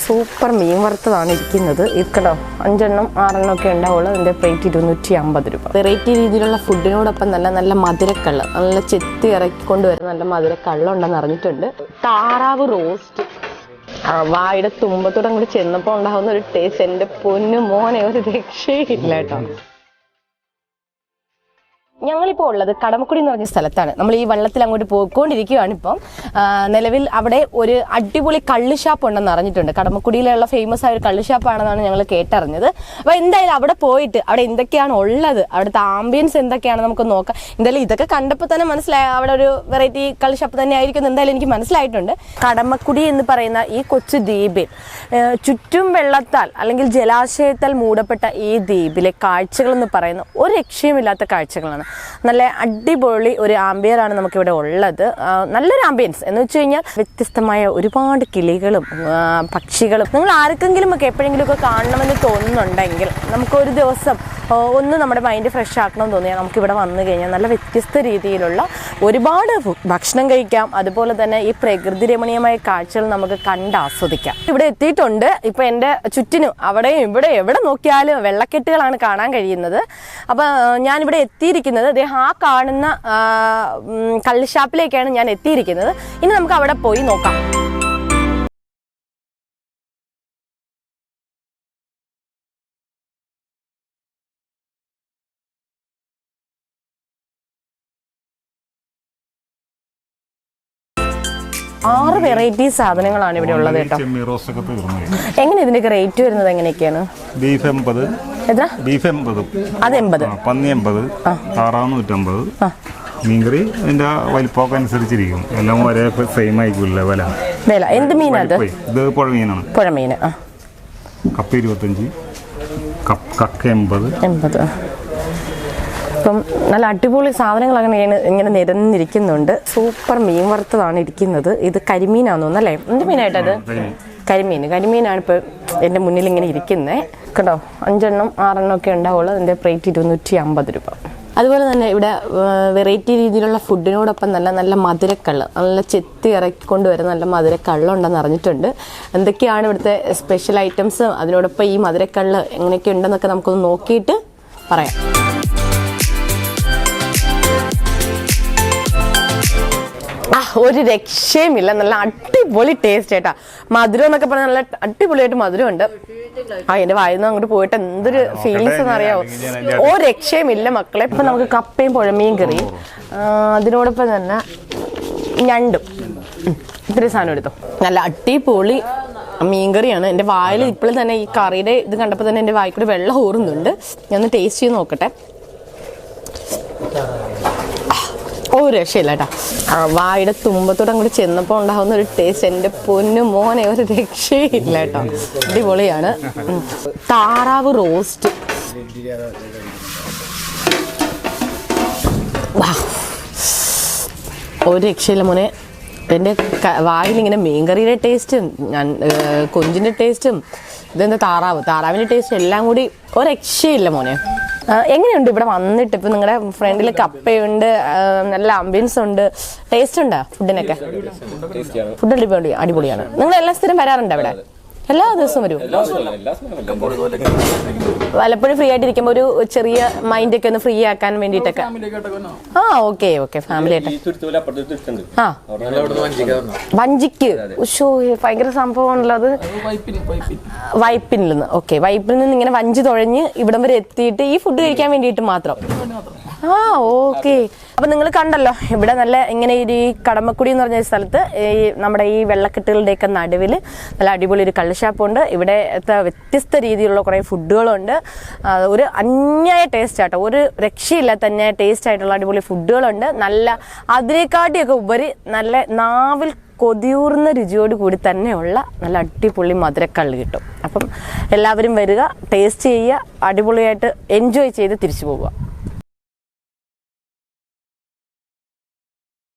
Super മീൻ വറുത്തതാണ് ഇരിക്കുന്നത്. ഇക്കടോ 5 എണ്ണം 6 എണ്ണം ഒക്കെ ഉണ്ടാവുള്ളൂ. അതിൻ്റെ റേറ്റ് 250 രൂപ. വെറൈറ്റി രീതിയിലുള്ള ഫുഡിനോടൊപ്പം നല്ല മധുരക്കള്ള്, നല്ല ചെത്തി ഇറക്കിക്കൊണ്ട് വരുന്ന നല്ല മധുരക്കള്ളുണ്ടെന്ന് അറിഞ്ഞിട്ടുണ്ട്. താറാവ് റോസ്റ്റ് വായുടെ തുമ്പത്തോടെ അങ്ങോട്ട് ചെന്നപ്പോൾ ഉണ്ടാകുന്ന ഒരു ടേസ്റ്റ്, എൻ്റെ പൊന്നു മോനെ ഒരു രക്ഷയില്ല കേട്ടോ. ഞങ്ങളിപ്പോൾ ഉള്ളത് കടമക്കുടി എന്ന് പറഞ്ഞ സ്ഥലത്താണ്. നമ്മൾ ഈ വെള്ളത്തിൽ അങ്ങോട്ട് പോയിക്കൊണ്ടിരിക്കുകയാണ്. ഇപ്പം നിലവിൽ അവിടെ ഒരു അടിപൊളി കള്ള് ഷാപ്പ് ഉണ്ടെന്ന് അറിഞ്ഞിട്ടുണ്ട്. കടമക്കുടിയിലുള്ള ഫേമസ് ആയ ഒരു കള്ള് ഷാപ്പാണെന്നാണ് ഞങ്ങൾ കേട്ടറിഞ്ഞത്. അപ്പോൾ എന്തായാലും അവിടെ പോയിട്ട് അവിടെ എന്തൊക്കെയാണ് ഉള്ളത്, അവിടുത്തെ ആംബിയൻസ് എന്തൊക്കെയാണ് നമുക്ക് നോക്കാം. എന്തായാലും ഇതൊക്കെ കണ്ടപ്പോൾ തന്നെ മനസ്സിലായി അവിടെ ഒരു വെറൈറ്റി കള്ള് ഷാപ്പ് തന്നെ ആയിരിക്കും എന്തായാലും എനിക്ക് മനസ്സിലായിട്ടുണ്ട്. കടമക്കുടി എന്ന് പറയുന്ന ഈ കൊച്ചു ദ്വീപിൽ ചുറ്റും വെള്ളത്താൽ അല്ലെങ്കിൽ ജലാശയത്താൽ മൂടപ്പെട്ട ഈ ദ്വീപിലെ കാഴ്ചകൾ എന്ന് പറയുന്ന ഒരു രക്ഷയുമില്ലാത്ത കാഴ്ചകളാണ്. നല്ല അടിപൊളി ഒരു ആംബിയറാണ് നമുക്കിവിടെ ഉള്ളത്. നല്ലൊരു ആംബിയൻസ് എന്ന് വെച്ച് കഴിഞ്ഞാൽ വ്യത്യസ്തമായ ഒരുപാട് കിളികളും പക്ഷികളും. നിങ്ങൾ ആർക്കെങ്കിലും ഒക്കെ എപ്പോഴെങ്കിലും ഒക്കെ കാണണമെന്ന് തോന്നുന്നുണ്ടെങ്കിൽ നമുക്കൊരു ദിവസം ഒന്ന് നമ്മുടെ മൈൻഡ് ഫ്രഷ് ആക്കണമെന്ന് തോന്നിയാൽ നമുക്കിവിടെ വന്നു കഴിഞ്ഞാൽ നല്ല വ്യത്യസ്ത രീതിയിലുള്ള ഒരുപാട് ഭക്ഷണം കഴിക്കാം. അതുപോലെ തന്നെ ഈ പ്രകൃതി രമണീയമായ കാഴ്ചകൾ നമുക്ക് കണ്ട് ആസ്വദിക്കാം. ഇവിടെ എത്തിയിട്ടുണ്ട്. ഇപ്പം എൻ്റെ ചുറ്റിനും അവിടെയും ഇവിടെ എവിടെ നോക്കിയാലും വെള്ളക്കെട്ടുകളാണ് കാണാൻ കഴിയുന്നത്. അപ്പം ഞാനിവിടെ എത്തിയിരിക്കുന്നത് ആ കാണുന്ന കള്ള് ഷാപ്പിലേക്കാണ് ഞാൻ എത്തിയിരിക്കുന്നത്. ഇനി നമുക്ക് അവിടെ പോയി നോക്കാം. ആറ് വെറൈറ്റി സാധനങ്ങളാണ് ഇവിടെ ഉള്ളത് കേട്ടോ. എങ്ങനെ ഇതിന്റെയൊക്കെ റേറ്റ് വരുന്നത് എങ്ങനെയൊക്കെയാണ്? ബീഫ് 80, ബീഫ് 80, അത് 80, പന്നി 80, താറാവ് 150. മീൻകറി അതിന്റെ വലിപ്പമൊക്കെ അനുസരിച്ചിരിക്കും. എല്ലാം ഒരേ സെയിം ആയിരിക്കില്ല വില. എന്ത് മീനാണ് ഇത്? പുഴമീനാണ്. പുഴമീൻ. കപ്പ 25, കക്ക 80. അപ്പം നല്ല അടിപൊളി സാധനങ്ങൾ ഇങ്ങനെ നിരന്നിരിക്കുന്നുണ്ട്. സൂപ്പർ മീൻ വറുത്തതാണ് ഇരിക്കുന്നത്. ഇത് കരിമീനാന്ന് തോന്നുന്നു അല്ലേ? എന്ത് മീനായിട്ടത്? കരിമീനാണ് ഇപ്പോൾ എൻ്റെ മുന്നിൽ ഇങ്ങനെ ഇരിക്കുന്നത് കേട്ടോ. 5 എണ്ണം 6 എണ്ണം ഒക്കെ ഉണ്ടാവുള്ളൂ. അതിൻ്റെ റേറ്റ് 250 രൂപ. അതുപോലെ തന്നെ ഇവിടെ വെറൈറ്റി രീതിയിലുള്ള ഫുഡിനോടൊപ്പം നല്ല മധുരക്കള്ള്, നല്ല ചെത്തി ഇറക്കിക്കൊണ്ട് വരുന്ന നല്ല മധുരക്കള്ളുണ്ടെന്ന് അറിഞ്ഞിട്ടുണ്ട്. എന്തൊക്കെയാണ് ഇവിടുത്തെ സ്പെഷ്യൽ ഐറ്റംസ്, അതിനോടൊപ്പം ഈ മധുരക്കള്ള് എങ്ങനെയൊക്കെ ഉണ്ടെന്നൊക്കെ നമുക്കൊന്ന് നോക്കിയിട്ട് പറയാം. ഒരു രക്ഷയുമില്ല, നല്ല അടിപൊളി ടേസ്റ്റ് ആയിട്ടാ. മധുരം എന്നൊക്കെ പറഞ്ഞാൽ നല്ല അടിപൊളിയായിട്ട് മധുരമുണ്ട്. എൻ്റെ വായിന്ന് അങ്ങോട്ട് പോയിട്ട് എന്തൊരു ഫീലിങ്സ് എന്ന് അറിയാവോ. ഒരു രക്ഷയുമില്ല മക്കളെ. ഇപ്പം നമുക്ക് കപ്പയും പുഴമീൻ കറിയും അതിനോടൊപ്പം തന്നെ ഞണ്ടും ഇത്രയും സാധനം എടുത്തോ. നല്ല അടിപൊളി മീൻകറിയാണ്. എൻ്റെ വായിൽ ഇപ്പോഴും തന്നെ ഈ കറിയുടെ ഇത് കണ്ടപ്പോൾ തന്നെ എൻ്റെ വായിൽ കൂടി വെള്ളം ഊറുന്നുണ്ട്. ഞാനൊന്ന് ടേസ്റ്റ് ചെയ്ത് നോക്കട്ടെ. ഒരു രക്ഷയില്ല കേട്ടോ. വായുടെ തുമ്പത്തോടെ അങ്ങോട്ട് ചെന്നപ്പോൾ ഉണ്ടാകുന്ന ഒരു ടേസ്റ്റ്, എൻ്റെ പൊന്നു മോനെ ഒരു രക്ഷയില്ല കേട്ടോ. അടിപൊളിയാണ്. താറാവ് റോസ്റ്റ് ഒരു രക്ഷയില്ല മോനെ. എൻ്റെ വായിലിങ്ങനെ മീൻകറിയുടെ ടേസ്റ്റും കൊഞ്ചിൻ്റെ ടേസ്റ്റും ഇതെന്താ താറാവിൻ്റെ ടേസ്റ്റ് എല്ലാം കൂടി ഒരു രക്ഷയില്ല മോനെ. എങ്ങനെയുണ്ട് ഇവിടെ വന്നിട്ട്? ഇപ്പം നിങ്ങളുടെ ഫ്രണ്ടിൽ കപ്പയുണ്ട്, നല്ല ആംബിയൻസ് ഉണ്ട്, ടേസ്റ്റ് ഉണ്ടോ ഫുഡിനൊക്കെ? ഫുഡ് അടിപൊളിയാണ്. നിങ്ങൾ എല്ലാ സ്ഥിരം വരാറുണ്ട് അവിടെ? എല്ലാ ദിവസവും വരും? വല്ലപ്പോഴും ഫ്രീ ആയിട്ടിരിക്കുമ്പോൾ ഒരു ചെറിയ മൈൻഡൊക്കെ ഒന്ന് ഫ്രീ ആക്കാൻ വേണ്ടിയിട്ടൊക്കെ. ഓക്കെ ഫാമിലി ആയിട്ട്. വഞ്ചിക്ക് ഭയങ്കര സംഭവമാണല്ലോ അത്. വൈപ്പിൽ നിന്ന് വൈപ്പിൽ നിന്ന് ഇങ്ങനെ വഞ്ചി തുഴഞ്ഞ് ഇവിടം വരെ എത്തിയിട്ട് ഈ ഫുഡ് കഴിക്കാൻ വേണ്ടിയിട്ട് മാത്രം. ഓക്കെ. അപ്പൊ നിങ്ങൾ കണ്ടല്ലോ ഇവിടെ നല്ല ഇങ്ങനെ ഈ കടമക്കുടി എന്ന് പറഞ്ഞ സ്ഥലത്ത് നമ്മുടെ ഈ വെള്ളക്കെട്ടുകളുടെയൊക്കെ നടുവിൽ നല്ല അടിപൊളി ഒരു കള്ള് ഷാപ്പുണ്ട്. ഇവിടെ വ്യത്യസ്ത രീതിയിലുള്ള കുറേ ഫുഡുകളുണ്ട്. ഒരു അന്യായ ടേസ്റ്റ് ആട്ടോ, ഒരു രക്ഷയില്ലാത്ത അന്യായ ടേസ്റ്റ് ആയിട്ടുള്ള അടിപൊളി ഫുഡുകളുണ്ട്. നല്ല അതിനെക്കാട്ടിയൊക്കെ ഉപരി നല്ല നാവിൽ കൊതിയൂർന്ന രുചിയോട് കൂടി തന്നെയുള്ള നല്ല അടിപൊളി മധുരക്കള്ള് കിട്ടും. അപ്പം എല്ലാവരും വരിക, ടേസ്റ്റ് ചെയ്യുക, അടിപൊളിയായിട്ട് എൻജോയ് ചെയ്ത് തിരിച്ചു പോവുക.